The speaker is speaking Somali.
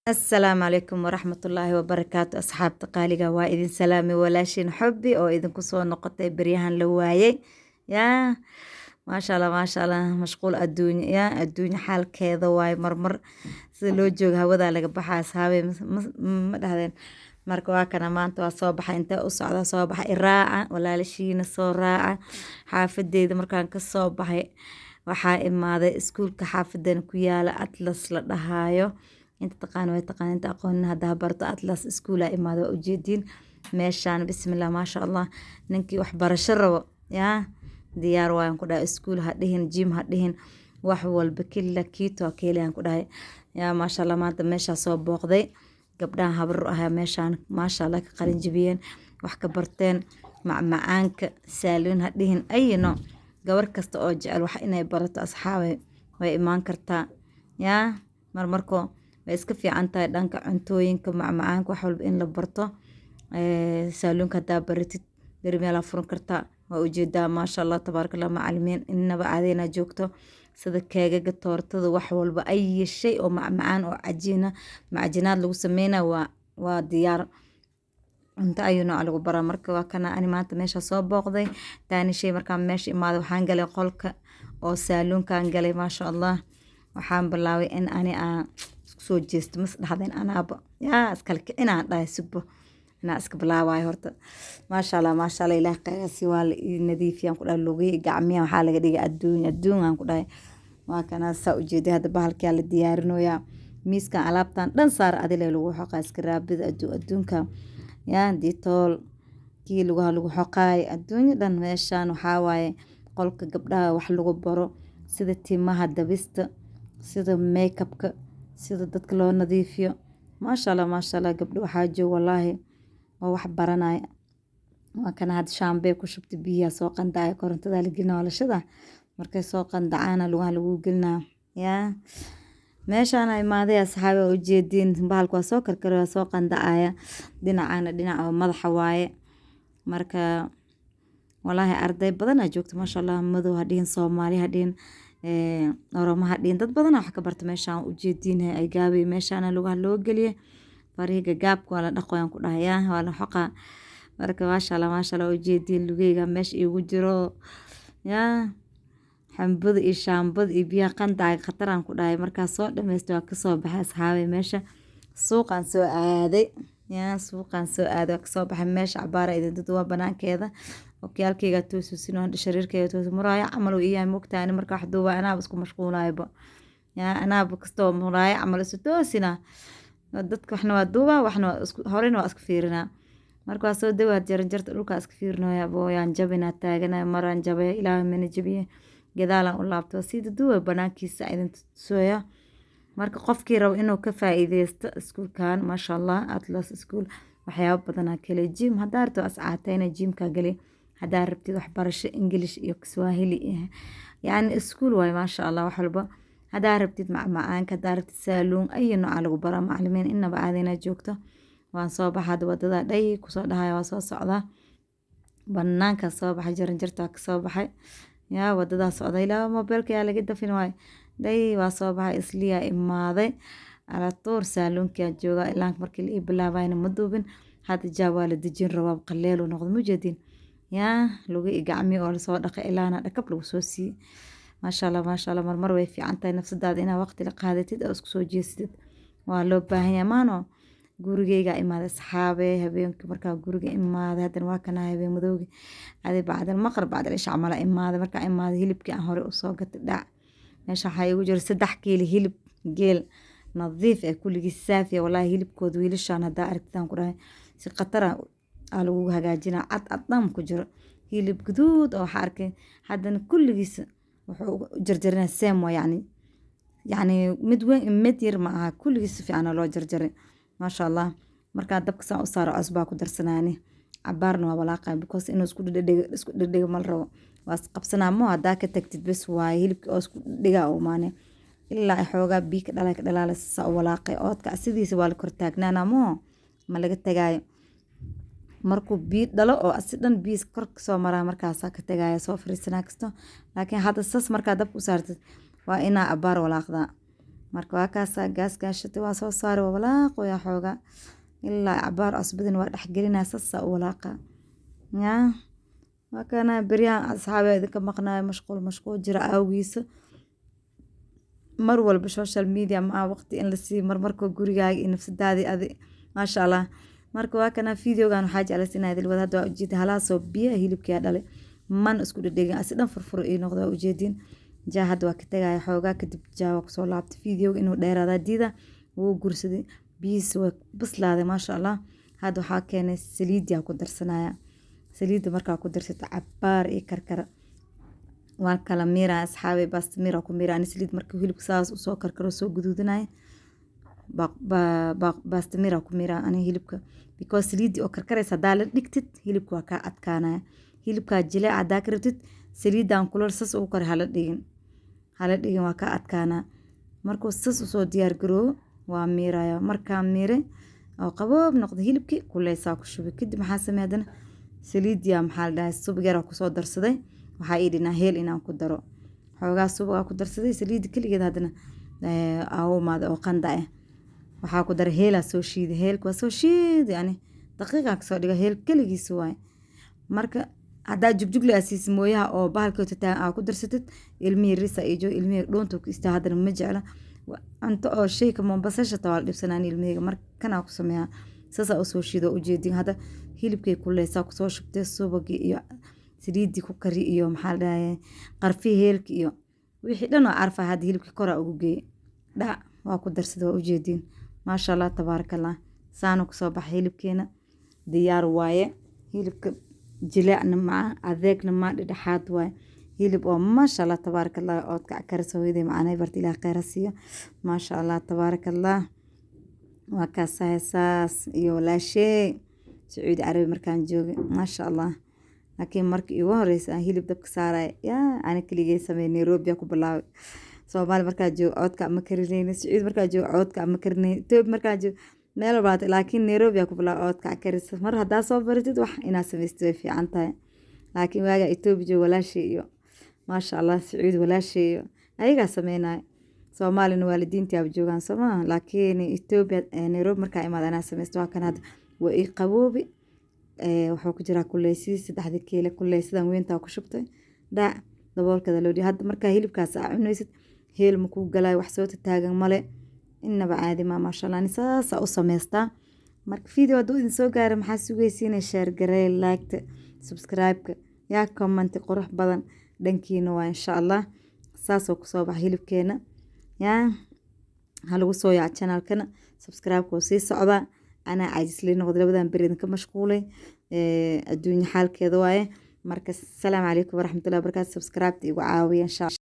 السلام عليكم ورحمة الله وبركاته أصحاب قالقة وإذن سلامي ولاشين حبي أو إذن كسو نقطة بريهان لوايي يا ما شاء الله ما شاء الله مشغول الدنيا يا الدنيا حال كذا واي مرمر سلو جوج هودا لقى بحا أصحابي مدهدين marka waa kana maanta waa soo baxay inta u socda soo baxay iraaca walaalishiina soo raaca xaafadeeda markaan ka soo baxay waxaa imaaday iskuulka xaafadan ku yaala Atlas la dhahayo inta taqaan way taqaan inta aqoon hadda barto Atlas iskuula imaado ujeedin meeshaan bismillah ma sha Allah ninkii wax barasho rabo yaa diyaar waan ku dhahay iskuul ha dhihin gym ha dhihin wax walba killa kiito keelaan ku dhahay yaa ma sha Allah maanta meesha soo booqday gabdhaha habar ah meeshaan ma sha Allah ka qalin jibiyeen wax ka barteen macaanka saaluun ha dhihin ayno gabar kasta oo jecel wax inay barato asxaabe way imaan kartaa yaa marmarko way iska fiican tahay dhanka cuntooyinka macaanka wax walba in la barto saaluunka hadaa baratid beri meel furan kartaa waa ujeedaa ma sha Allah tabarakallah macallimiin inaba adeena joogto sida keegaga toortada wax walba ay shay oo macaan oo macjinaad lagu sameeyna waa diyaar inta ayuu nooc lagu baraa marka waa kana ani maanta meesha soo booqday taani shay markaan meesha imaado waxaan galay qolka oo saaluunkaan galay ma sha Allah waxaan bilaabay in ani aan soo jeesto mas dhahdeen anaaba yaa iskala inaan dhahay subo inaan iska bilaabay horta ma sha Allah ilaah qeyrasi waa la nadiifiyaan ku dhahay lugay gacmiya waxaa laga dhigay adduun aan ku dhahay waa kana saa ujeeday hadda bahalkii la diyaarinayaa miiskan alaabtan dhan saar adile lagu xoqaa iska raabida adduunka yaa ditool kii lagu xoqaay adduunya dhan meeshaan waxaa waaye qolka gabdhaha wax lagu baro sida timaha dabista sida makeupka sida dadka loo nadiifiyo ma sha Allah gabdho waxaa jooga wallahi oo wax baranaya waa kana had shaambee ku shubtay biyaha soo qandaaya korontada la gelina walashada markay soo qandacaana lagu gelinaa yaa meeshaan ay maaday asxaabe u jeedin bahalku waa soo karkaray waa soo qandacaya dhinaca madaxa waaye marka wallahi arday badan ayaa joogta ma sha Allah madow hadhiin Soomaali hadhiin Oromo hadhiin dad badan wax ka barta meeshaan u jeedin ay gaabay meeshaan loo geliyay fariiga gaabka waa la dhaqoyan ku dhahayaa waa la xoqa marka ma sha Allah u jeedin lugeyga meesha igu jiro yaa xambada iyo shaambada iyo biyaha qandaaga khataraan ku dhahay markaa soo dhameysto waa kasoo baxay asxaabe meesha suuqaan soo aaday waa kasoo baxay meesha cabaara idin dad waa banaankeeda okiyaalkeyga toosusino shariirkeyga toosu muraaya camal uu iyahay mogtaani marka wax duuba anaaba isku mashquulayba yaa anaaba kastoo muraaya camal isu toosina dadka waxna waa duuba waxna horena waa iska fiirinaa marka waa soo dawaa jaranjarta dhulkaa iska fiirinaya booyaan jabinaa taaganaya maraan jabaya ilaahay mana jabiye gadaalan u laabto sida duwa banaankiisa idin tusooya marka qofkii rabo inuu ka faa'iideysto iskuulkan ma sha Allah Atlas School waxyaabo badan kale gym hadaa rabto ascaatayna gymka gali hadaa rabtid waxbarasho English iyo Kiswahili yani iskuul way ma sha Allah wax walba hadaa rabtid macaanka hadaa rabtid saaluun ay nooc lagu baraa macallimiin inaba aadina joogto waan soo baxay wadada dhay ku soo dhahay waa soo socda banaanka soo baxay jaranjarta ka soo baxay yaa wadada socday ilaa mobilka yaa laga dafin waay dhay waa soo baxay isliya imaaday ala toor saaluunka jooga ilaa markii la bilaabayna ma duubin hadda jawaal dejin rabaab qaleel oo noqdo mujeedin yaa lagu gacmi oo soo dhaqay ilaana dhakab lagu soo sii ma sha Allah marmar way fiican tahay nafsadaada inaad waqti la qaadatid oo isku soo jeestid waa loo baahan yahay maano gurigeyga imaaday asxaabe habeenkii markaa guriga imaaday haddana waa kana habeen madowgi adi bacdal maqrib bacdal isha amala imaaday markaa imaaday hilibkii aan hore u soo gatay dhac meesha waxaa igu jira 3 kiilo hilib geel nadiif kulligiis saafiya wallahi hilibkooda wiilashaan hadaa aragtidaan ku dhahay si qatara lagu hagaajinaa cad ku jiro hilib guduud oo waxaa arkay haddana kulligiis wuxuu jarjarinaa seemo yani mid weyn mid yar ma aha kulligiis si fiican loo jarjaray ما شاء الله marka dabka saan u saaro cusbaa ku darsanaani cabaarna waa walaaqay because inuu isku dhig mal rabo waa qabsanaa mo hadaa ka tagtid bas waa hilibka oo isku dhiga oo maane ilaa xoogaa biika dhalaalay saa walaaqay oodka sidiisa waa la kor taagnaana mo ma laga tagaayo markuu biid dhalo oo asidan biis kor ka soo maraa markaas ka tagaaya soo fariisanaa kasto laakiin hadda sas marka dabka u saartid waa inaa abaar walaaqdaa marka waa kaasaa gaaskaa shitay waa soo saaray waa walaaqoyaa xoogaa ilaa cabaar cusbadin waa dhexgelinaa sasa u walaaqa yaa waa kana beryahan asxaabe idinka maqnaayo mashquul jira awgiisa mar walba social media ma waqti in la sii marmarkoo gurigaaga iyo nafsadaadii adi maasha allah marka waa kana videogan waxaa jeclaysa inaad ilwada hadda waa ujeeda halaasoo biyaha hilibkaa dhale man isku dhadhegin asi dhan furfuro ii noqda waa ujeedin jaa hadda waa ka tagaya xoogaa kadib jaa waa kusoo laabtay videoga inuu dheeraadaa diida wuu gursaday biyihiisa waa bislaaday maasha allah hadda waxaa keenay saliidiyaa ku darsanaya saliidda markaa ku darsata cabaar iyo karkara waan kala miiraa asxaabay baastamira ku miiraa ani saliid marka hilibka saas usoo karkaro soo guduudanaya baastamira ku miiraa ani hilibka because saliidii oo karkaraysa hadaa la dhigtid hilibka waa kaa adkaanaya hilibkaa jileec hadaa ka rabtid saliidan kulal sas ugu kare hala dhigin waa kaa adkaanaa markuu sas usoo diyaar garoobo waa miiraya markaa miire oo qaboob noqda hilibkii kuleysaa ku shubay kadib maxaa samey haddana saliidiyaa maxaa la dhahay subag yaraa kusoo darsaday waxaa ii dhinaa heel inaan ku daro xoogaa subagaa ku darsaday saliidda keligeed haddana awmaada oo qanda ah waxaa ku daray heelaa soo shiiday heelka waa soo shiiday yani daqiiqaa kasoo dhiga heel keligiisa waaye marka haddaa jugjugli aa siisa mooyaha oo bahalkii tataan aa ku darsatid ilmihii risa iyo jo ilmihii dhuunta ku istaa haddana ma jecla cunto oo shayka mombasashata waa la dhibsanaan ilmihayga markanaa ku sameeyaa saasaa usoo shiido ujeedin hadda hilibkay kuleysaa kusoo shubtay subagii iyo saliidii ku kari iyo maxaa la dhahay qarfii heelki iyo wixii dhan oo carfa hadda hilibkii koraa ugu geeyey dhac waa ku darsaday waa ujeedin maasha allah tabaarakallah saana kusoo baxay hilibkeena diyaar waaye hilibka jileecna maa adeegna maa dhedhexaad waaye hilib oo maasha allah tabaarakallah ood kacarisa hooyaday macanay barta ilaah kheyra siiyo maasha allah tabaarakallah waa kaasaa heesaas iyo walaashey sacuudi carabi markaan joogay maasha allah laakiin markii igu horeysa aan hilib dabka saaraya yaa ani keligay sameey Nairobi ku bilaabay Soomaali markaa joogo codka ama karinayna sacuudi markaa joogo codka ama karinayna Itoobiya markaa joogo meel baad laakiin Nairobi ku bilaabay codka karisa mar hadaa soo baratid wax inaad sameystid way fiican tahay laakiin waaga Itoobiya joogo walaashey iyo maasha allah sacuudi walaashey iyo ayaga sameynay Soomaalina waalidiinta ay joogaan Soomaa laakiin Itoobiya Nairobi markaa imaadana sameysto waa kanad waa ii qaboobi wuxuu ku jiraa kuleysiis 3 kiilo kuleysidan weynta ku shubtay dhac daboolkada loo dhigay hadda markaa hilibkaas aa cunaysid heel ma ku galay wax soo taagan male inaba caadi ma sha Allah saasa u sameystaa marka video haduu idin soo gaaray maxaa sugaysiinay share garee like subscribe yaa comment qurux badan dhankiina waa insha Allah saas oo ku soo bax hilibkeena yaa halagu soo yaa channelkana subscribe ko sii socda ana caajisli noqdo labadan bari idin ka mashquulay adduunyo xaalkeeda waaye marka assalaamu calaykum waraxmatullaahi wabarakaatuh subscribe igu caawiya insha Allah